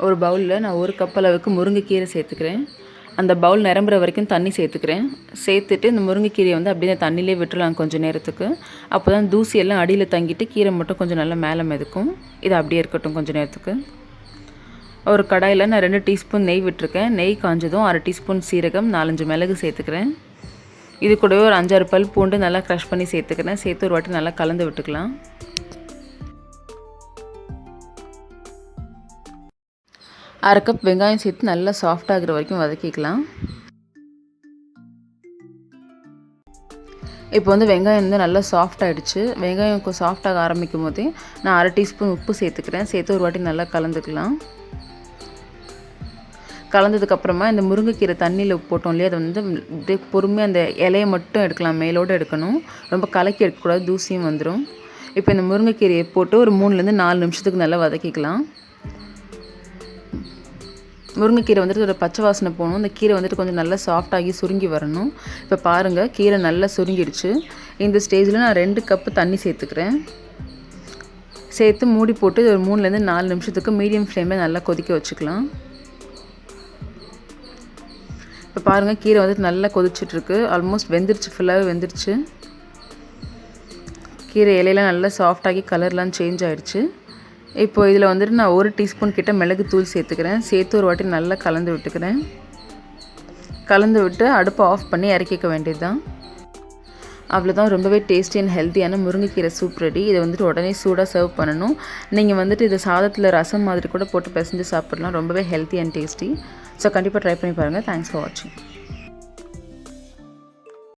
ஒரு பவுலில் நான் 1 கப் அளவுக்கு முருங்கைக்கீரை சேர்த்துக்கிறேன். அந்த பவுல் நிரம்புற வரைக்கும் தண்ணி சேர்த்துக்கிறேன். சேர்த்துட்டு இந்த முருங்கைக்கீரையை வந்து அப்படியே தண்ணியிலே விட்டுறலாம் கொஞ்சம் நேரத்துக்கு. அப்போ தான் தூசி எல்லாம் அடியில் தங்கிட்டு கீரை மட்டும் கொஞ்சம் நல்லா மேலே மிதக்கும். இது அப்படியே இருக்கட்டும் கொஞ்சம் நேரத்துக்கு. ஒரு கடாயில் நான் 2 டீஸ்பூன் நெய் விட்டுருக்கேன். நெய் காஞ்சதும் 1/2 டீஸ்பூன் சீரகம், 4-5 மிளகு சேர்த்துக்கிறேன். இது கூடவே ஒரு 5-6 பல் பூண்டு நல்லா க்ரஷ் பண்ணி சேர்த்துக்கிறேன். சேர்த்து ஒரு வாட்டி நல்லா கலந்து விட்டுக்கலாம். 1/2 கப் வெங்காயம் சேர்த்து நல்லா சாஃப்ட் ஆகிற வரைக்கும் வதக்கிக்கலாம். இப்போ வந்து வெங்காயம் வந்து நல்லா சாஃப்ட் ஆகிடுச்சு. வெங்காயம் சாஃப்டாக ஆரம்பிக்கும் போதே நான் 1/2 டீஸ்பூன் உப்பு சேர்த்துக்கிறேன். சேர்த்து ஒரு வாட்டி நல்லா கலந்துக்கலாம். கலந்ததுக்கப்புறமா இந்த முருங்கைக்கீரை தண்ணியில் போட்டோம் இல்லையா, அதை வந்து அப்படியே பொறுமையாக அந்த இலையை மட்டும் எடுக்கலாம், மேலோடு எடுக்கணும். ரொம்ப கலக்கி எடுக்கக்கூடாது, தூசியும் வந்துடும். இப்போ இந்த முருங்கைக்கீரையை போட்டு ஒரு 3-4 நிமிஷத்துக்கு நல்லா வதக்கிக்கலாம். முருங்கைக்கீரை வந்துட்டு ஒரு பச்சை வாசனை போகணும். இந்த கீரை வந்துட்டு கொஞ்சம் நல்லா சாஃப்டாகி சுருங்கி வரணும். இப்போ பாருங்கள், கீரை நல்லா சுருங்கிடுச்சு. இந்த ஸ்டேஜில் நான் 2 கப்பு தண்ணி சேர்த்துக்கிறேன். சேர்த்து மூடி போட்டு ஒரு 3-4 நிமிஷத்துக்கு மீடியம் ஃப்ளேமில் நல்லா கொதிக்க வச்சுக்கலாம். இப்போ பாருங்கள், கீரை வந்துட்டு நல்லா கொதிச்சிட்ருக்கு. ஆல்மோஸ்ட் வெந்துருச்சு, ஃபுல்லாகவே வெந்துருச்சு. கீரை இலையெல்லாம் நல்லா சாஃப்டாகி கலர்லாம் சேஞ்ச் ஆகிடுச்சு. இப்போ இதில் வந்துட்டு நான் 1 டீஸ்பூன் கிட்ட மிளகு தூள் சேர்த்துக்கிறேன். சேர்த்து ஒரு வாட்டி நல்லா கலந்து விட்டுக்கிறேன். கலந்து விட்டு அடுப்பை ஆஃப் பண்ணி இறக்கிக்க வேண்டியது தான். அவ்வளோதான், ரொம்பவே டேஸ்டி அண்ட் ஹெல்த்தியான முருங்கைக்கீரை சூப் ரெடி. இதை வந்துட்டு உடனே சூடாக சர்வ் பண்ணணும். நீங்கள் வந்துட்டு இதை சாதத்தில் ரசம் மாதிரி கூட போட்டு பிசைஞ்சு சாப்பிட்லாம். ரொம்பவே ஹெல்த்தி அண்ட் டேஸ்டி. ஸோ கண்டிப்பாக ட்ரை பண்ணி பாருங்கள். தேங்க்ஸ் ஃபார் வாட்சிங்.